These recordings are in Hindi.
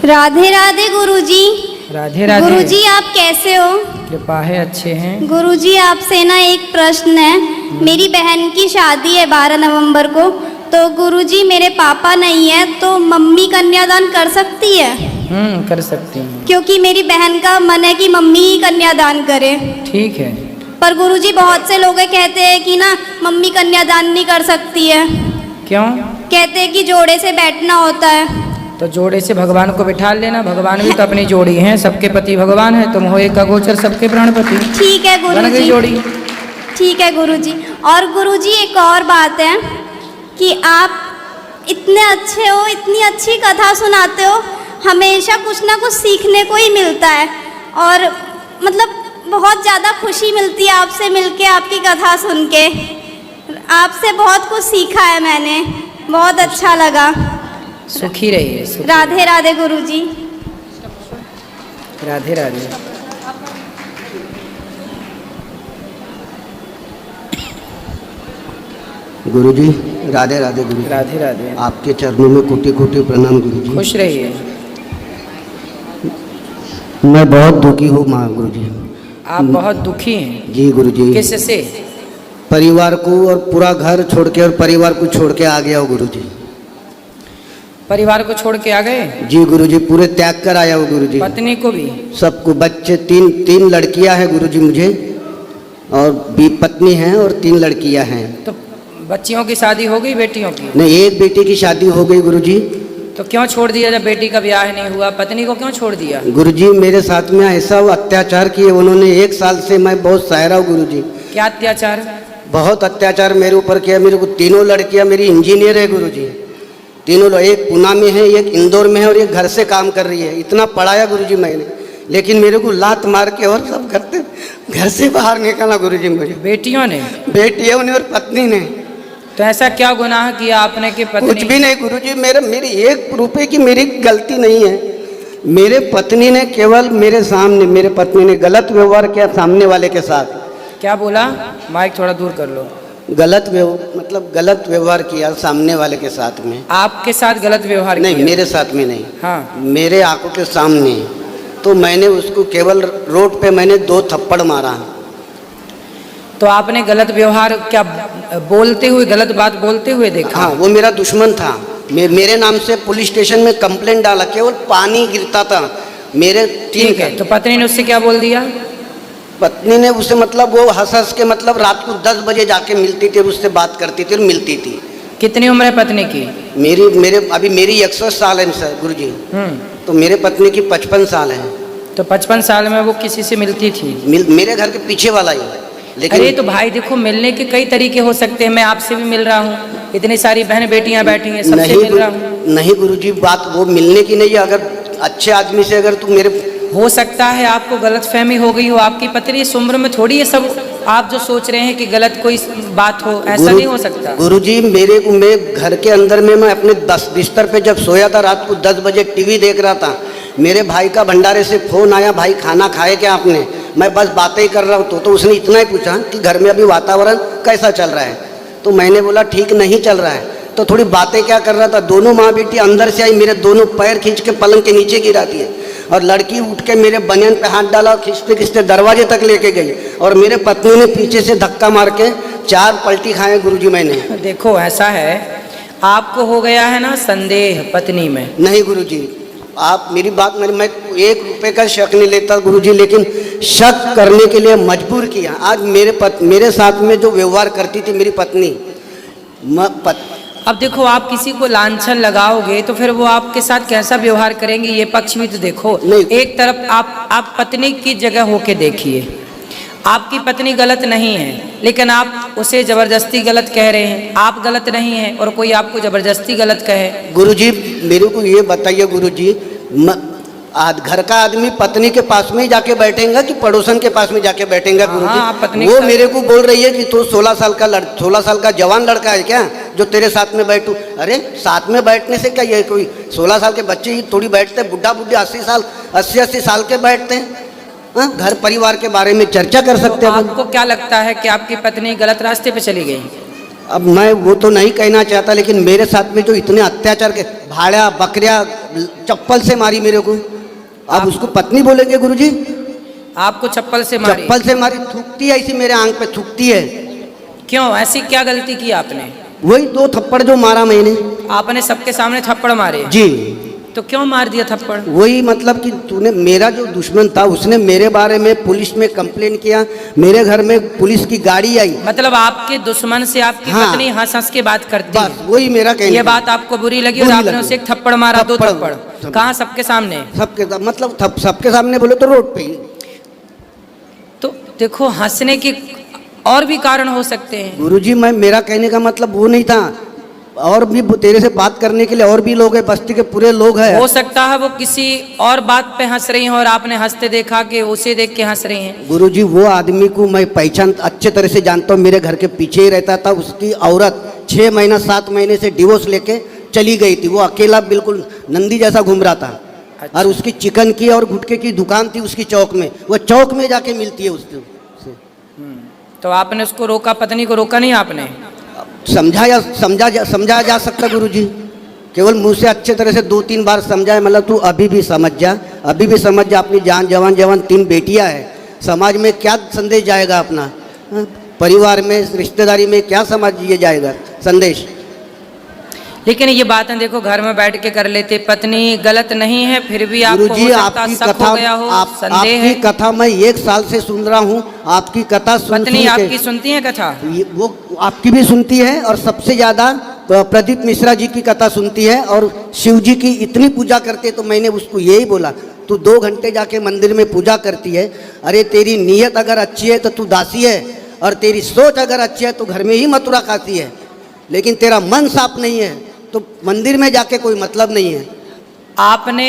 राधे राधे गुरुजी। राधे राधे। गुरुजी आप कैसे हो? कृपा है, अच्छे हैं। गुरुजी आपसे ना एक प्रश्न है। मेरी बहन की शादी है 12 नवंबर को, तो गुरुजी मेरे पापा नहीं है तो मम्मी कन्यादान कर सकती है? कर सकती हैं। क्योंकि मेरी बहन का मन है कि मम्मी ही कन्यादान करे। ठीक है। पर गुरुजी बहुत से लोग कहते हैं कि ना मम्मी कन्यादान नहीं कर सकती है। क्यों? कहते हैं कि जोड़े से बैठना होता है। तो जोड़े से भगवान को बिठा लेना, भगवान भी तो अपनी जोड़ी हैं, सबके पति भगवान है, तुम हो एक अगोचर सबके प्राणपति। ठीक है बन गई गुरुजी। जोड़ी। ठीक है गुरुजी। और गुरुजी एक और बात है कि आप इतने अच्छे हो, इतनी अच्छी कथा सुनाते हो, हमेशा कुछ ना कुछ सीखने को ही मिलता है और मतलब बहुत ज़्यादा खुशी मिलती है आपसे मिलके, आपकी कथा सुन के। आपसे बहुत कुछ सीखा है मैंने, बहुत अच्छा लगा। सुखी रहिए। राधे राधे गुरुजी। राधे राधे। गुरुजी राधे राधे। गुरु राधे राधे। आपके चरणों में कोटि कोटि प्रणाम गुरुजी। खुश रहिए। मैं बहुत दुखी हूँ माँ गुरुजी। आप बहुत दुखी हैं? जी गुरुजी। किससे? परिवार को और पूरा घर छोड़ के और परिवार को छोड़ के आ गया हूँ गुरुजी। परिवार को छोड़ के आ गए? जी गुरुजी, पूरे त्याग कर आया हूँ गुरुजी। पत्नी को भी? सबको। बच्चे तीन लड़कियां हैं गुरुजी मुझे, और भी पत्नी हैं और 3 लड़कियां हैं। तो बच्चियों की शादी हो गई, बेटियों की? नहीं, एक बेटी की शादी हो गई गुरुजी। तो क्यों छोड़ दिया? जब बेटी का ब्याह नहीं हुआ, पत्नी को क्यों छोड़ दिया? गुरुजी मेरे साथ में ऐसा अत्याचार किए उन्होंने, 1 साल से मैं बहुत सह हूँ गुरुजी। क्या अत्याचार? बहुत अत्याचार मेरे ऊपर किया। मेरे को 3 लड़कियां मेरी इंजीनियर है गुरुजी, तीनों। एक पुणे में है, एक इंदौर में है और एक घर से काम कर रही है। इतना पढ़ाया गुरुजी मैंने, लेकिन मेरे को लात मार के और सब करते घर से बाहर निकाला गुरुजी मुझे। बेटियों ने? बेटियों ने और पत्नी ने। तो ऐसा क्या गुनाह किया आपने कि पत्नी? कुछ भी नहीं गुरुजी, मेरी 1 रुपए की मेरी गलती नहीं है। मेरे पत्नी ने केवल मेरे सामने, मेरे पत्नी ने गलत व्यवहार किया सामने वाले के साथ। क्या बोला? माइक थोड़ा दूर कर लो। गलत व्यवहार किया सामने वाले के साथ में। आपके साथ गलत व्यवहार नहीं, किया? मेरे साथ में नहीं। हाँ। मेरे आंखों के सामने। तो मैंने उसको केवल रोड पे मैंने 2 थप्पड़ मारा। तो आपने गलत व्यवहार क्या बोलते हुए, गलत बात बोलते हुए देखा? हाँ, वो मेरा दुश्मन था। मेरे नाम से पुलिस स्टेशन में कंप्लेंट डाला, केवल पानी गिरता था मेरे। ठीक है। तो पत्नी ने उससे क्या बोल दिया? पत्नी ने उसे मतलब वो हंस के मतलब रात को 10 बजे जाके मिलती थी, उससे बात करती थी और मिलती थी। कितनी उम्र है पत्नी की? मेरी 61 साल है सर गुरुजी। तो मेरे पत्नी की 55 साल है। तो 55 साल में वो किसी से मिलती थी? मेरे घर के पीछे वाला ही। लेकिन अरे तो भाई देखो, मिलने के कई तरीके हो सकते हैं। मैं आपसे भी मिल रहा हूँ, इतनी सारी बहन बेटियां बैठी हैं, सबसे मिल रहा हूँ। नहीं गुरुजी, बात वो मिलने की नहीं है। अगर अच्छे आदमी से अगर तुम मेरे, हो सकता है आपको गलतफहमी हो गई हो। आपकी पत्नी इस उम्र में थोड़ी ये सब आप जो सोच रहे हैं कि गलत कोई बात हो, ऐसा नहीं हो सकता। गुरुजी मैं घर के अंदर में मैं अपने बिस्तर पे जब सोया था, रात को 10 बजे टीवी देख रहा था। मेरे भाई का भंडारे से फोन आया, भाई खाना खाए क्या आपने? मैं बस बातें ही कर रहा हूँ। तो उसने इतना ही पूछा कि घर में अभी वातावरण कैसा चल रहा है? तो मैंने बोला ठीक नहीं चल रहा है। तो थोड़ी बातें क्या कर रहा था, दोनों माँ बेटी अंदर से आई, मेरे दोनों पैर खींच के पलंग के नीचे गिराती है, और लड़की उठ के मेरे बनियान पे हाथ डाला और खींचते खींचते दरवाजे तक लेके गई, और मेरे पत्नी ने पीछे से धक्का मार के 4 पलटी खाए गुरुजी मैंने। देखो ऐसा है, आपको हो गया है ना संदेह पत्नी में। नहीं गुरुजी, आप मेरी बात, मैं 1 रुपए का शक नहीं लेता गुरुजी, लेकिन शक करने के लिए मजबूर किया। आज मेरे साथ में जो व्यवहार करती थी मेरी पत्नी, अब देखो, आप किसी को लांछन लगाओगे तो फिर वो आपके साथ कैसा व्यवहार करेंगे, ये पक्ष भी तो देखो। एक तरफ आप पत्नी की जगह होके देखिए। आपकी पत्नी गलत नहीं है, लेकिन आप उसे जबरदस्ती गलत कह रहे हैं। आप गलत नहीं हैं और कोई आपको जबरदस्ती गलत कहे। गुरुजी मेरे को ये बताइए गुरुजी, घर का आदमी पत्नी के पास में ही जाके बैठेगा कि पड़ोसन के पास में जाके बैठेगा गुरुजी? वो मेरे को बोल रही है कि तू 16 साल का जवान लड़का है क्या जो तेरे साथ में बैठूं? अरे साथ में बैठने से क्या, ये कोई 16 साल के बच्चे ही थोड़ी बैठते, बुढ़ा बुढ़ी 80 साल के बैठते हैं। घर परिवार के बारे में चर्चा कर सकते हैं। आपको क्या लगता है कि आपकी पत्नी गलत रास्ते पे चली गई? अब मैं वो तो नहीं कहना चाहता, लेकिन मेरे साथ में जो इतने अत्याचार के भाड़ा बकरिया चप्पल से मारी मेरे को, अब उसको पत्नी बोलेंगे गुरुजी? आपको चप्पल से मारी? चप्पल से मारी, थूकती है ऐसी मेरे आंख पे, थूकती है। क्यों, ऐसी क्या गलती की आपने? वही 2 थप्पड़ जो मारा मैंने। आपने सबके सामने थप्पड़ मारे? जी। तो क्यों मार दिया थप्पड़? वही मतलब कि तूने, मेरा जो दुश्मन था उसने मेरे बारे में पुलिस में कंप्लेन किया, मेरे घर में पुलिस की गाड़ी आई। मतलब आपके दुश्मन से आपकी हाँ। पत्नी हंस हंस के बात करती है? बस वही मेरा कहना। ये बात आपको बुरी लगी और आपने उसे एक थप्पड़ मारा? 2 थप्पड़? कहाँ, सबके सामने? सबके मतलब सबके सामने बोले तो रोड पे ही। तो देखो, हंसने के और भी कारण हो सकते हैं गुरुजी। मेरा कहने का मतलब वो नहीं था, और भी तेरे से बात करने के लिए और भी लोग हैं, बस्ती के पूरे लोग हैं। हो सकता है वो किसी और बात पे हंस रही हैं और आपने हंसते देखा कि उसे देख के हंस रही हैं। गुरुजी वो आदमी को मैं पहचान अच्छे तरह से जानता हूँ, मेरे घर के पीछे ही रहता था। उसकी औरत 6 महीना 7 महीने से डिवोर्स लेके चली गई थी, वो अकेला बिल्कुल नंदी जैसा घूम रहा था। अच्छा। और उसकी चिकन की और गुटके की दुकान थी उसकी चौक में, वो चौक में जाके मिलती है उससे। तो आपने उसको रोका, पत्नी को रोका नहीं आपने? समझाया जा सकता गुरुजी, केवल मुँह से अच्छे तरह से 2-3 बार समझाए। मतलब तू अभी भी समझ जा, अभी भी समझ जा, अपनी जान जवान 3 बेटियां हैं, समाज में क्या संदेश जाएगा अपना? परिवार में, रिश्तेदारी में क्या समाज ये जाएगा संदेश? लेकिन ये बातें देखो घर में बैठ के कर लेते, पत्नी गलत नहीं है, फिर भी आपको गुरुजी हो सकता है शक हो गया हो, संदेह है। आपकी कथा मैं 1 साल से सुन रहा हूँ, आपकी कथा पत्नी आपकी सुनती है कथा? वो आपकी भी सुनती है, और सबसे ज्यादा प्रदीप मिश्रा जी की कथा सुनती है, और शिव जी की इतनी पूजा करते। तो मैंने उसको यही बोला, तू 2 घंटे जाके मंदिर में पूजा करती है, अरे तेरी नीयत अगर अच्छी है तो तू दासी है, और तेरी सोच अगर अच्छी है तो घर में ही मथुरा खाती है, लेकिन तेरा मन साफ नहीं है तो मंदिर में जाके कोई मतलब नहीं है। आपने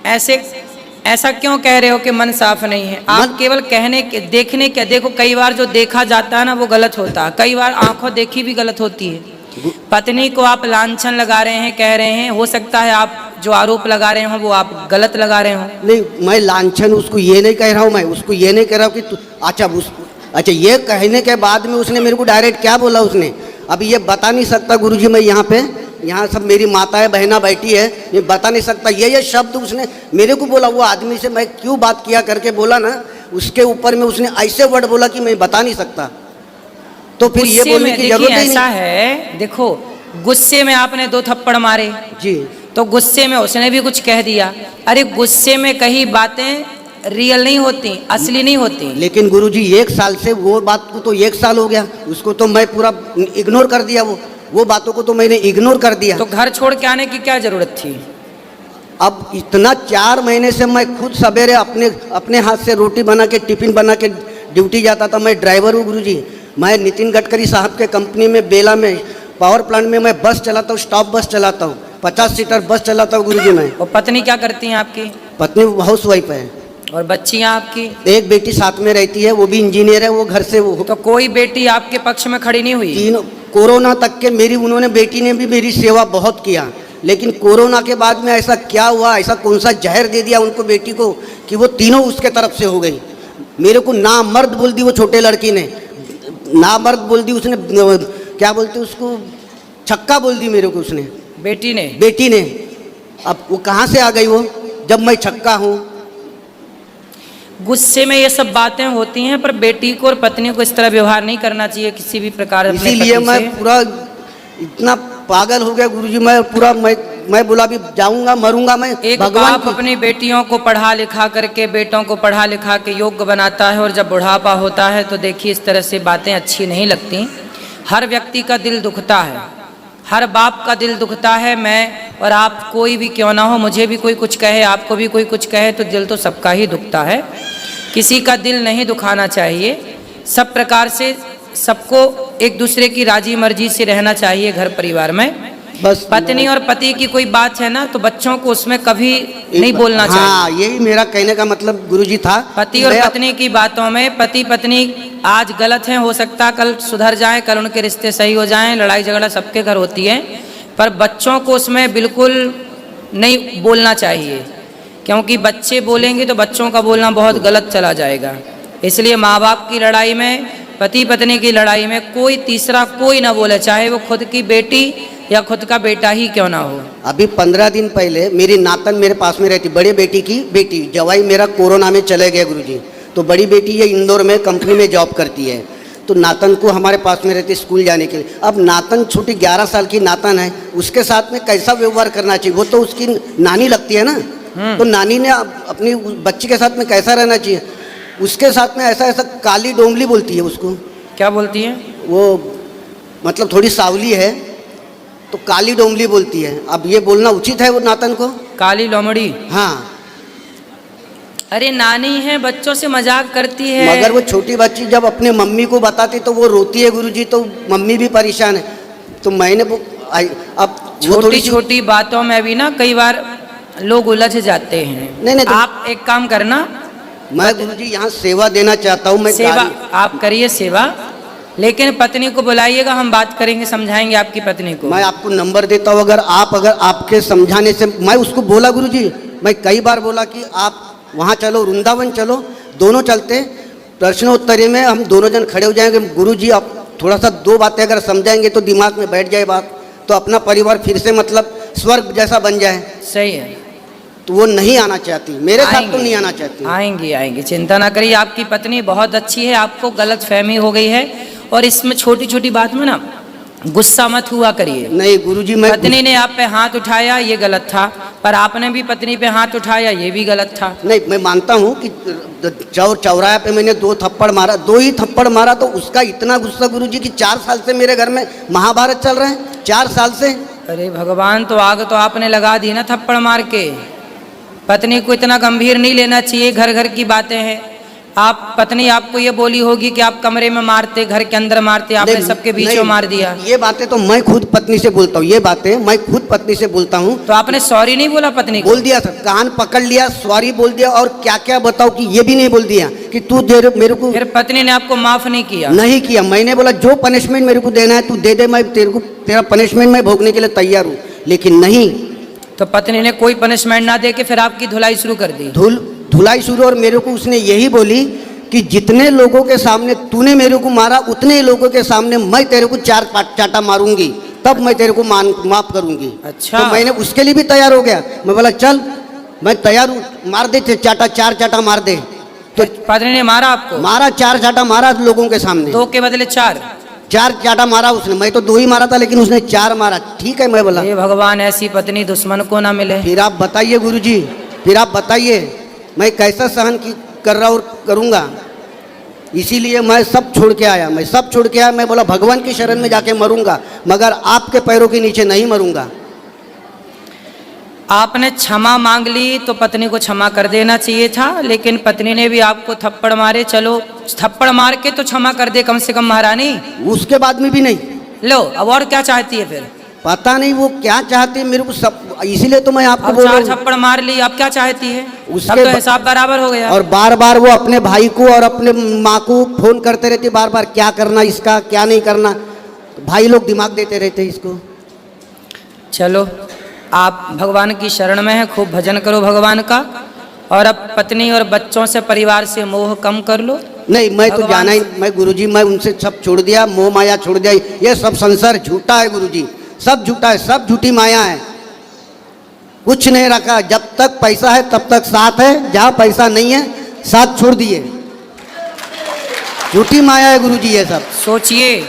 ऐसा क्यों कह रहे हो कि मन साफ नहीं है? आप केवल कहने के, देखने के, देखो कई बार जो देखा जाता है ना वो गलत होता है, कई बार आंखों देखी भी गलत होती है। पत्नी को आप लांछन लगा रहे हैं, कह रहे हैं, हो सकता है आप जो आरोप लगा रहे हो वो आप गलत लगा रहे हो। नहीं, मैं लांछन उसको ये नहीं कह रहा हूँ, मैं उसको ये नहीं कह रहा हूँ कि अच्छा ये कहने के बाद में उसने मेरे को डायरेक्ट क्या बोला उसने, अभी ये बता नहीं सकता गुरुजी। मैं यहाँ सब मेरी माताएं बहना बैठी है, ये बता नहीं सकता। ये शब्द उसने मेरे को बोला, वो आदमी से मैं क्यों बात किया करके बोला ना, उसके ऊपर में उसने ऐसे वर्ड बोला कि मैं बता नहीं सकता। तो फिर ये बोलने की जरूरत ही नहीं। ऐसा है, देखो गुस्से में आपने 2 थप्पड़ मारे जी, तो गुस्से में उसने भी कुछ कह दिया। अरे गुस्से में कही बातें रियल नहीं होती, असली नहीं होती। लेकिन गुरुजी 1 साल से, वो बात को तो 1 साल हो गया, उसको तो मैं पूरा इग्नोर कर दिया, वो बातों को तो मैंने इग्नोर कर दिया। तो घर छोड़ के आने की क्या जरूरत थी? अब इतना 4 महीने से मैं खुद सवेरे अपने हाथ से रोटी बना के, टिफिन बना के ड्यूटी जाता था। मैं ड्राइवर हूँ गुरुजी, मैं नितिन गडकरी साहब के कंपनी में बेला में पावर प्लांट में मैं बस चलाता हूँ, स्टॉप बस चलाता हूँ, 50 सीटर बस चलाता हूँ गुरुजी मैं। और पत्नी क्या करती हैं आपकी? पत्नी हाउस वाइफ है। और बच्चियां आपकी? एक बेटी साथ में रहती है, वो भी इंजीनियर है, वो घर से वो। तो कोई बेटी आपके पक्ष में खड़ी नहीं हुई? 3 कोरोना तक के उन्होंने बेटी ने भी मेरी सेवा बहुत किया, लेकिन कोरोना के बाद में ऐसा क्या हुआ, ऐसा कौन सा जहर दे दिया उनको बेटी को कि वो तीनों उसके तरफ से हो गई। मेरे को नामर्द बोल दी वो छोटे लड़की ने, नामर्द बोल दी उसने, क्या बोलते उसको, छक्का बोल दी मेरे को उसने, बेटी ने। अब वो कहाँ से आ गई वो, जब मैं छक्का हूँ। गुस्से में ये सब बातें होती हैं, पर बेटी को और पत्नी को इस तरह व्यवहार नहीं करना चाहिए किसी भी प्रकार। इसीलिए मैं पूरा इतना पागल हो गया गुरुजी, मैं पूरा मैं बोला भी जाऊंगा, मरूंगा मैं। एक बाप अपनी बेटियों को पढ़ा लिखा करके, बेटों को पढ़ा लिखा के योग्य बनाता है, और जब बुढ़ापा होता है तो देखिए इस तरह से बातें अच्छी नहीं लगती। हर व्यक्ति का दिल दुखता है, हर बाप का दिल दुखता है। मैं और आप कोई भी क्यों ना हो, मुझे भी कोई कुछ कहे, आपको भी कोई कुछ कहे, तो दिल तो सबका ही दुखता है। किसी का दिल नहीं दुखाना चाहिए। सब प्रकार से सबको एक दूसरे की राजी मर्जी से रहना चाहिए घर परिवार में। बस पत्नी और पति की कोई बात है ना, तो बच्चों को उसमें कभी नहीं बोलना चाहिए। हाँ, यही मेरा कहने का मतलब गुरुजी था। पति और पत्नी की बातों में, पति पत्नी आज गलत हैं, हो सकता है कल सुधर जाएं, कल उनके रिश्ते सही हो जाएं। लड़ाई झगड़ा सबके घर होती है, पर बच्चों को उसमें बिल्कुल नहीं बोलना चाहिए, क्योंकि बच्चे बोलेंगे तो बच्चों का बोलना बहुत गलत चला जाएगा। इसलिए माँ बाप की लड़ाई में पति पत्नी की लड़ाई में कोई तीसरा कोई ना बोले, चाहे वो खुद की बेटी या खुद का बेटा ही क्यों ना हो। अभी 15 दिन पहले मेरी नातन मेरे पास में रहती, बड़े बेटी की बेटी, जवाई मेरा कोरोना में चले गए गुरुजी। तो बड़ी बेटी ये इंदौर में कंपनी में जॉब करती है, तो नातन को हमारे पास में रहती स्कूल जाने के लिए। अब नातन छोटी 11 साल की नातन है, उसके साथ में कैसा व्यवहार करना चाहिए? वो तो उसकी नानी लगती है ना, तो नानी ने अपनी बच्ची के साथ में कैसा रहना चाहिए? उसके साथ में ऐसा ऐसा काली डोमली बोलती है उसको। क्या बोलती है? वो मतलब थोड़ी सावली है तो काली डोमली बोलती है। अब ये बोलना उचित है वो नातन को? काली लोमड़ी? हाँ। अरे नानी है, बच्चों से मजाक करती है। मगर वो छोटी बच्ची जब अपने मम्मी को बताती तो वो रोती है गुरुजी, तो मम्मी भी परेशान है। तो मैंने अब छोटी छोटी बातों में भी ना कई बार लोग उलझ जाते हैं। नहीं तो आप एक काम करना, मैं गुरुजी यहाँ सेवा देना चाहता हूँ। मैं सेवा आप करिए सेवा, लेकिन पत्नी को बुलाइएगा, हम बात करेंगे, समझाएंगे आपकी पत्नी को। मैं आपको नंबर देता हूँ, अगर आपके समझाने से, मैं उसको बोला गुरुजी, मैं कई बार बोला कि आप वहाँ चलो, वृंदावन चलो, दोनों चलते, प्रश्नोत्तरी में हम दोनों जन खड़े हो जाएंगे। गुरुजी आप थोड़ा सा 2 बातें अगर समझाएंगे तो दिमाग में बैठ जाए बात, तो अपना परिवार फिर से मतलब स्वर्ग जैसा बन जाए। सही है। तो वो नहीं आना चाहती, मेरे साथ तो नहीं आना चाहती। आएंगी आएंगी, चिंता ना करिए, आपकी पत्नी बहुत अच्छी है, आपको गलत फहमी हो गई है। और इसमें छोटी छोटी बात में ना गुस्सा मत हुआ करिए। नहीं गुरुजी, मैं पत्नी ने आप पे हाथ उठाया ये गलत था, पर आपने भी पत्नी पे हाथ उठाया ये भी गलत था। नहीं, मैं मानता हूँ कि चौराहे पे मैंने 2 थप्पड़ मारा, 2 ही थप्पड़ मारा, तो उसका इतना गुस्सा गुरुजी कि 4 साल से मेरे घर में महाभारत चल रहे हैं, 4 साल से। अरे भगवान, तो आग तो आपने लगा दी ना थप्पड़ मार के। पत्नी को इतना गंभीर नहीं लेना चाहिए, घर घर की बातें हैं। आप पत्नी आपको ये बोली होगी कि आप कमरे में मारते, घर के अंदर मारते, आपने सबके बीच में मार दिया। ये बातें तो मैं खुद पत्नी से बोलता हूँ, ये बातें मैं खुद पत्नी से बोलता हूँ। तो आपने सॉरी नहीं बोला पत्नी को? बोल दिया सर, कान पकड़ लिया, सॉरी बोल दिया, और क्या क्या बताओ कि ये भी नहीं बोल दिया कि तू दे मेरे को। फिर पत्नी ने आपको माफ नहीं किया? नहीं किया। मैंने बोला जो पनिशमेंट मेरे को देना है तू दे दे, मैं तेरा पनिशमेंट मैं भोगने के लिए तैयार हूँ, लेकिन नहीं। तो पत्नी ने कोई पनिशमेंट ना दे के फिर आपकी धुलाई शुरू कर दी? धुलाई शुरू। और मेरे को उसने यही बोली कि जितने लोगों के सामने तूने मेरे को मारा, उतने ही लोगों के सामने मैं तेरे को 4 चाटा मारूंगी, तब मैं तेरे को माफ करूंगी। अच्छा। तो मैंने उसके लिए भी तैयार हो गया। मैं बोला चल मैं तैयार हूँ, मार दे, 4 चाटा मार दे। तो पत्नी ने मारा आपको? मारा, 4 चाटा मारा लोगों के सामने। 2 के बदले 4 चाटा मारा उसने। मैं तो 2 ही मारा था, लेकिन उसने 4 मारा। ठीक है, मैं बोला हे भगवान, ऐसी पत्नी दुश्मन को ना मिले। फिर आप बताइए गुरुजी, फिर आप बताइए मैं कैसा सहन कर रहा और करूँगा। इसीलिए मैं सब छोड़ के आया, मैं बोला भगवान की शरण में जाके मरूंगा, मगर आपके पैरों के नीचे नहीं मरूंगा। आपने क्षमा मांग ली तो पत्नी को क्षमा कर देना चाहिए था, लेकिन पत्नी ने भी आपको थप्पड़ मारे। चलो थप्पड़ मार के तो क्षमा कर दे कम से कम महारानी। उसके बाद में भी नहीं। लो, अब और क्या चाहती है फिर? पता नहीं वो क्या चाहती है मेरे को सब, इसीलिए तो मैं आपको बोल रहा हूं। 4 थप्पड़ मार ली, अब क्या चाहती है? उसके तो हिसाब बराबर हो गया। और बार बार वो अपने भाई को और अपने माँ को फोन करते रहती, बार बार क्या करना इसका, क्या नहीं करना। भाई लोग दिमाग देते रहते इसको। चलो, आप भगवान की शरण में हैं, खूब भजन करो भगवान का, और अब पत्नी और बच्चों से, परिवार से मोह कम कर लो। नहीं, मैं तो जाना ही, मैं गुरुजी मैं उनसे सब छोड़ दिया, मोह माया छोड़ दिया। ये सब संसार झूठा है गुरुजी, सब झूठा है, सब झूठी माया है, कुछ नहीं रखा। जब तक पैसा है तब तक साथ है, जहाँ पैसा नहीं है साथ छोड़ दिए। झूठी माया है गुरुजी ये सब। सोचिए,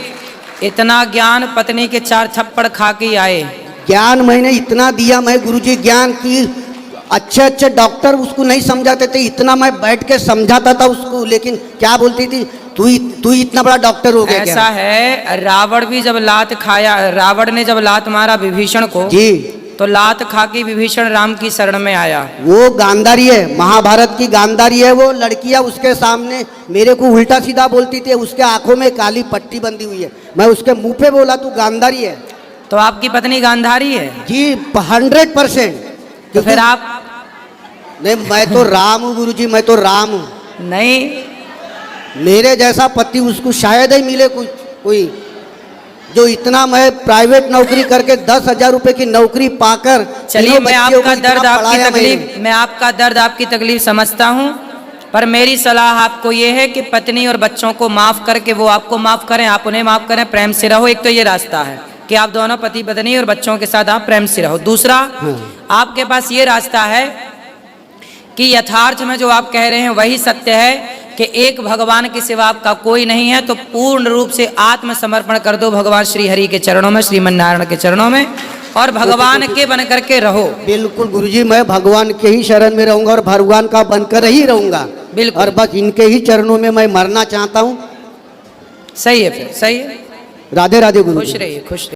इतना ज्ञान पत्नी के 4 थप्पड़ खा के आए। ज्ञान मैंने इतना दिया, मैं गुरुजी ज्ञान की अच्छे अच्छे डॉक्टर उसको नहीं समझाते थे, इतना मैं बैठ के समझाता था उसको, लेकिन क्या बोलती थी, तू इतना बड़ा डॉक्टर हो गया। ऐसा है, रावण भी जब लात खाया, रावण ने जब लात मारा विभीषण को जी, तो लात खा के विभीषण राम की शरण में आया। वो गांधारी है, महाभारत की गांधारी है। वो लड़कियां उसके सामने मेरे को उल्टा सीधा बोलती थी, उसके आंखों में काली पट्टी बंधी हुई है। मैं उसके मुंह पे बोला तू गांधारी है। तो आपकी पत्नी गांधारी है? जी 100%। तो फिर आप? नहीं, मैं तो राम हूँ गुरुजी, मैं तो राम हूँ। नहीं, मेरे जैसा पति उसको शायद ही मिले कोई जो इतना, मैं प्राइवेट नौकरी करके 10,000 रुपए की नौकरी पाकर। चलिए, मैं आपका दर्द, आपकी तकलीफ समझता हूँ। पर मेरी सलाह आपको ये है कि पत्नी और बच्चों को माफ करके वो आपको माफ करें, आप उन्हें माफ करें, प्रेम से रहो। एक तो ये रास्ता है कि आप दोनों पति पत्नी और बच्चों के साथ आप प्रेम से रहो। दूसरा, आपके पास ये रास्ता है कि यथार्थ में जो आप कह रहे हैं वही सत्य है कि एक भगवान के सिवा आपका कोई नहीं है, तो पूर्ण रूप से आत्मसमर्पण कर दो भगवान श्री हरि के चरणों में, श्रीमन नारायण के चरणों में, और भगवान के बन करके रहो। बिल्कुल गुरुजी, मैं भगवान के ही शरण में रहूंगा और भगवान का बनकर ही रहूंगा। बिल्कुल। और बस इनके ही चरणों में मैं मरना चाहता हूँ। सही है, फिर सही है। राधे राधे गुरुजी। खुश रहिए, खुश रहिए।